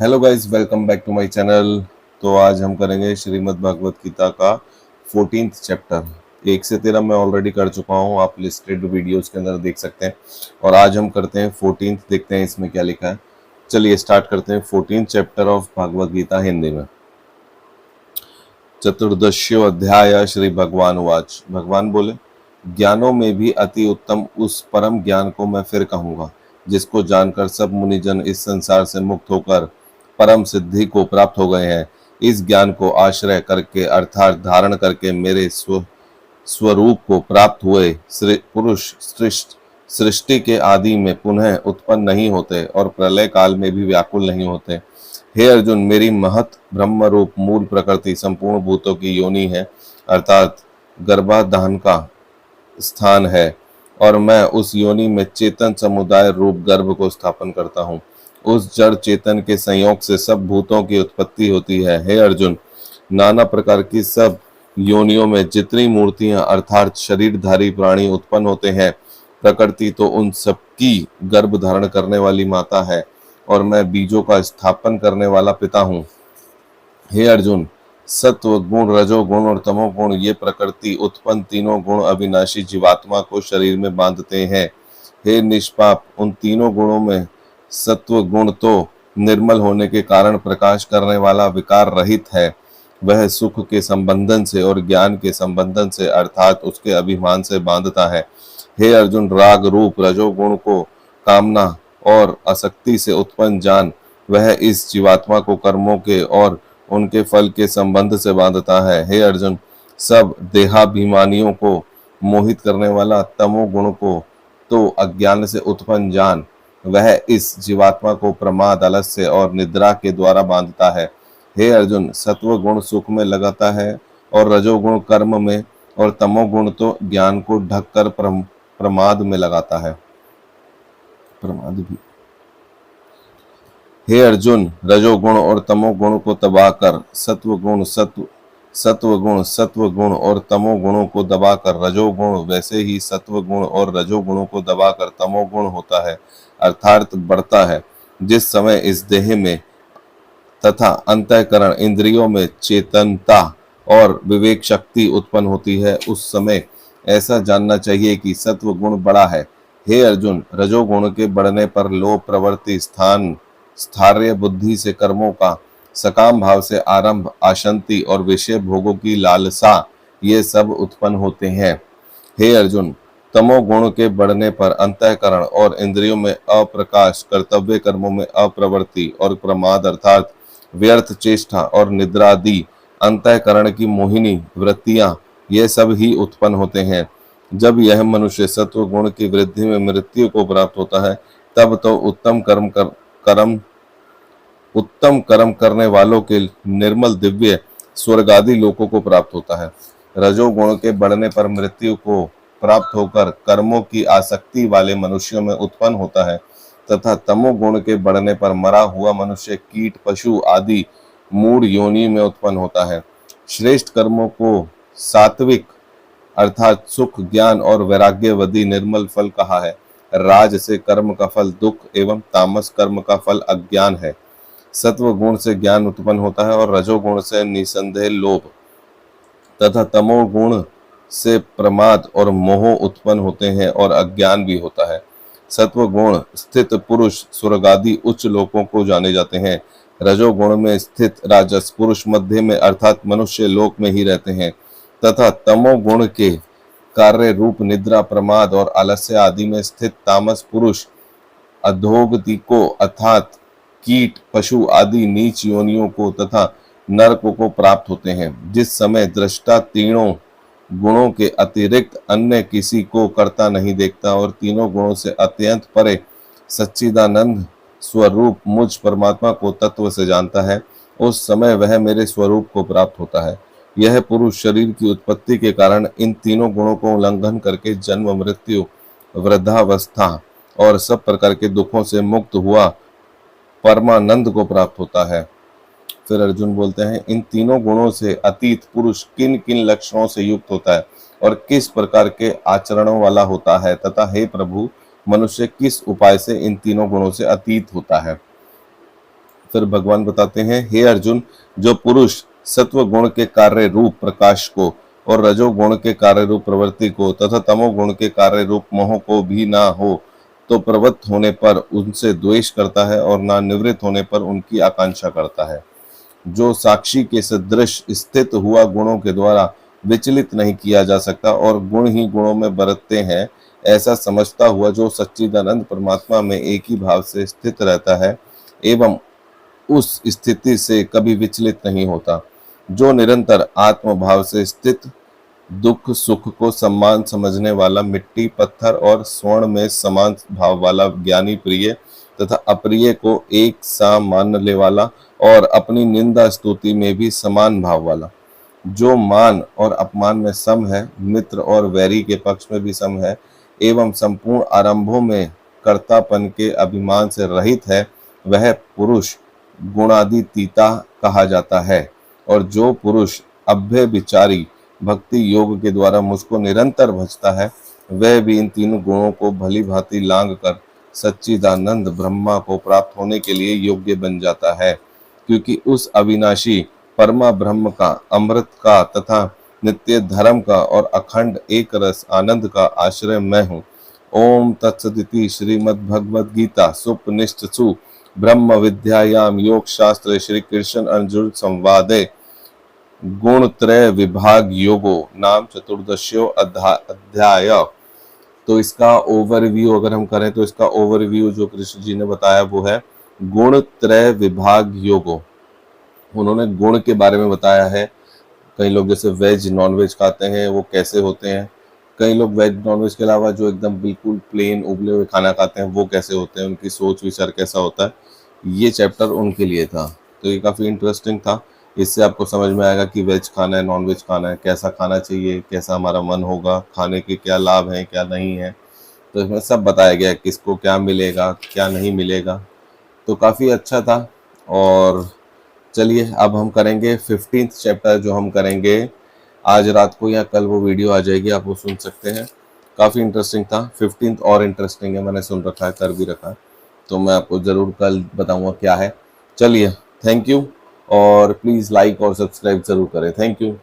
Hello guys, welcome back to my channel. तो आज हम करेंगे श्रीमद् भागवत गीता का 14th चैप्टर। 1 से 13 मैं ऑलरेडी कर चुका हूँ, आप लिस्टेड वीडियोस के अंदर देख सकते हैं। और आज हम करते हैं 14th, देखते हैं इसमें क्या लिखा है। चलिए स्टार्ट करते हैं 14th chapter of Bhagavad Gita Hindi में। चतुर्दश्यो अध्याय। श्री भगवान उवाच। भगवान बोले, ज्ञानों में भी अति उत्तम उस परम ज्ञान को मैं फिर कहूँगा, जिसको जानकर सब मुनिजन इस संसार से मुक्त होकर परम सिद्धि को प्राप्त हो गए हैं। इस ज्ञान को आश्रय करके अर्थात धारण करके मेरे स्वरूप को प्राप्त हुए पुरुष सृष्टि के आदि में पुनः उत्पन्न नहीं होते और प्रलय काल में भी व्याकुल नहीं होते। हे अर्जुन, मेरी महत ब्रह्म रूप मूल प्रकृति संपूर्ण भूतों की योनि है, अर्थात गर्भाधान का स्थान है, और मैं उस योनि में चेतन समुदाय रूप गर्भ को स्थापन करता हूँ। उस जड़ चेतन के संयोग से सब भूतों की उत्पत्ति होती है। हे अर्जुन, नाना प्रकार की सब योनियों में जितनी मूर्तियां अर्थात शरीरधारी प्राणी उत्पन्न होते हैं, प्रकृति तो उन सबकी गर्भ धारण करने वाली माता है, और मैं बीजों का स्थापन करने वाला पिता हूँ। हे अर्जुन, सत्व गुण, रजोगुण और तमोगुण ये प्रकृति उत्पन्न तीनों गुण अविनाशी जीवात्मा को शरीर में बांधते हैं। हे निष्पाप, उन तीनों गुणों में सत्व गुण तो निर्मल होने के कारण प्रकाश करने वाला विकार रहित है। वह सुख के संबंधन से और ज्ञान के संबंधन से अर्थात उसके अभिमान से बांधता है। हे अर्जुन, राग रूप रजोगुण को कामना और आसक्ति से उत्पन्न जान, वह इस जीवात्मा को कर्मों के और उनके फल के संबंध से बांधता है। हे अर्जुन, सब देहाभिमानियों को मोहित करने वाला तमोगुण को तो अज्ञान से उत्पन्न जान, वह इस जीवात्मा को प्रमाद, आलस्य और निद्रा के द्वारा बांधता है। हे अर्जुन, सत्व गुण सुख में लगाता है और रजोगुण कर्म में, और तमोगुण तो ज्ञान को ढककर प्रमाद में लगाता है। प्रमाद भी। हे अर्जुन, रजोगुण और तमोगुण को दबाकर सत्वगुण और तमोगुणों को दबाकर रजोगुण, वैसे ही सत्वगुण और रजोगुणों को दबाकर तमोगुण होता है, अर्थात बढ़ता है। जिस समय इस देह में तथा अंतःकरण इंद्रियों में चेतनता और विवेक शक्ति उत्पन्न होती है, उस समय ऐसा जानना चाहिए कि सत्व गुण बड़ा है। हे अर्जुन, रजोगुण के बढ़ने पर लोभ प्रवृत्ति, स्थार्य बुद्धि से कर्मों का सकाम भाव से आरंभ, आशंति और विषय भोगों की लालसा, ये सब उत्पन्न होते हैं। हे अर्जुन, तमोगुण के बढ़ने पर अंतःकरण और इंद्रियों में अप्रकाश, कर्तव्य कर्मों में अप्रवृत्ति और प्रमाद अर्थात व्यर्थ चेष्टा और निद्रादि अंतःकरण की मोहिनी वृत्तियां, ये सब ही उत्पन्न होते हैं। जब यह मनुष्य सत्व गुण की वृद्धि में मृत्यु को प्राप्त होता है, तब तो उत्तम कर्म करने वालों के निर्मल दिव्य स्वर्गादि लोकों को प्राप्त होता है। रजोगुण के बढ़ने पर मृत्यु को प्राप्त होकर कर्मों की आसक्ति वाले मनुष्यों में उत्पन्न होता है, तथा तमोगुण के बढ़ने पर मरा हुआ मनुष्य कीट, पशु आदि मूढ़ योनि में उत्पन्न होता है। श्रेष्ठ कर्मों को सात्विक अर्थात सुख, ज्ञान और वैराग्यवदी निर्मल फल कहा है। राज से कर्म का फल दुख एवं तामस कर्म का फल अज्ञान है। सत्व गुण से ज्ञान उत्पन्न होता है और रजोगुण से निसंदेह लोभ तथा तमोगुण से प्रमाद और मोह उत्पन्न होते हैं और अज्ञान भी होता है। सत्व गुण स्थित पुरुष स्वर्गादि उच्च लोकों को जाने जाते हैं। रजोगुण में स्थित राजस पुरुष मध्य में अर्थात मनुष्य लोक में ही रहते हैं, तथा तमोगुण के कार्य रूप निद्रा, प्रमाद और आलस्य आदि में स्थित तामस पुरुष अधोगति अर्थात कीट, पशु आदि नीच योनियों को तथा नरकों को प्राप्त होते हैं। जिस समय दृष्टा तीनों गुणों के अतिरिक्त अन्य किसी को करता नहीं देखता और तीनों गुणों से अत्यंत परे सच्चिदानंद स्वरूप मुझ परमात्मा को तत्व से जानता है, उस समय वह मेरे स्वरूप को प्राप्त होता है। यह पुरुष शरीर की उत्पत्ति के कारण इन तीनों गुणों को उल्लंघन करके जन्म, मृत्यु, वृद्धावस्था और सब प्रकार के दुखों से मुक्त हुआ परमानंद को प्राप्त होता है। फिर अर्जुन बोलते हैं, इन तीनों गुणों से अतीत पुरुष किन किन लक्षणों से युक्त होता है और किस प्रकार के आचरणों वाला होता है, तथा हे प्रभु, मनुष्य किस उपाय से इन तीनों गुणों से अतीत होता है। फिर भगवान बताते हैं, हे अर्जुन, जो पुरुष सत्व गुण के कार्य रूप प्रकाश को और रजोगुण के कार्य रूप प्रवृत्ति को तथा तमोगुण के कार्य रूप मोह को भी ना हो, तो प्रवृत्त होने पर उनसे द्वेष करता है और ना निवृत्त होने पर उनकी आकांक्षा करता है। जो साक्षी के सदृश स्थित हुआ गुणों के द्वारा विचलित नहीं किया जा सकता और गुण ही गुणों में बरतते हैं, ऐसा समझता हुआ जो सच्चिदानंद परमात्मा में एक ही भाव से स्थित रहता है एवं उस स्थिति से कभी विचलित नहीं होता, जो निरंतर आत्म भाव से स्थित, दुख सुख को सम्मान समझने वाला, मिट्टी पत्थर और स्वर्ण में समान भाव वाला, ज्ञानी प्रिय तथा अप्रिय को एक सा मानने वाला और अपनी निंदा स्तुति में भी समान भाव वाला, जो मान और अपमान में सम है, मित्र और वैरी के पक्ष में भी सम है एवं संपूर्ण आरंभों में कर्तापन के अभिमान से रहित है, वह पुरुष गुणादितीता कहा जाता है। और जो पुरुष अभ्य विचारी भक्ति योग के द्वारा मुझको निरंतर भजता है, वह भी इन तीनों गुणों को भली भांति लांग कर सच्चिदानंद ब्रह्मा को प्राप्त होने के लिए योग्य बन जाता है, क्योंकि उस अविनाशी परमा ब्रह्म का, अमृत का तथा नित्य धर्म का और अखंड एक रस आनंद का आश्रय मैं हूँ। ओम तत्सदिति श्रीमद् भगवद गीता सुपनिषत्सु ब्रह्म विद्यायाम योग शास्त्र श्री कृष्ण अर्जुन संवादे गुण त्रय विभाग योगो नाम चतुर्दश्यो अध्याय। तो इसका ओवरव्यू अगर हम करें तो इसका ओवरव्यू जो कृष्ण जी ने बताया वो है गुण त्रय विभाग योगो। उन्होंने गुण के बारे में बताया है। कई लोग जैसे वेज नॉन वेज खाते हैं वो कैसे होते हैं, कई लोग वेज नॉन वेज के अलावा जो एकदम बिल्कुल प्लेन उबले हुए खाना खाते हैं वो कैसे होते हैं, उनकी सोच विचार कैसा होता है, ये चैप्टर उनके लिए था। तो ये काफ़ी इंटरेस्टिंग था। इससे आपको समझ में आएगा कि वेज खाना है नॉन वेज खाना है, कैसा खाना चाहिए, कैसा हमारा मन होगा, खाने के क्या लाभ हैं क्या नहीं है। तो इसमें सब बताया गया किसको क्या मिलेगा क्या नहीं मिलेगा। तो काफ़ी अच्छा था। और चलिए अब हम करेंगे 15th चैप्टर जो हम करेंगे आज रात को या कल, वो वीडियो आ जाएगी, आप वो सुन सकते हैं। काफ़ी इंटरेस्टिंग था। 15th और इंटरेस्टिंग है, मैंने सुन रखा है, कर भी रखा है, तो मैं आपको ज़रूर कल बताऊंगा क्या है। चलिए, थैंक यू और प्लीज़ लाइक और सब्सक्राइब ज़रूर करें। Thank you.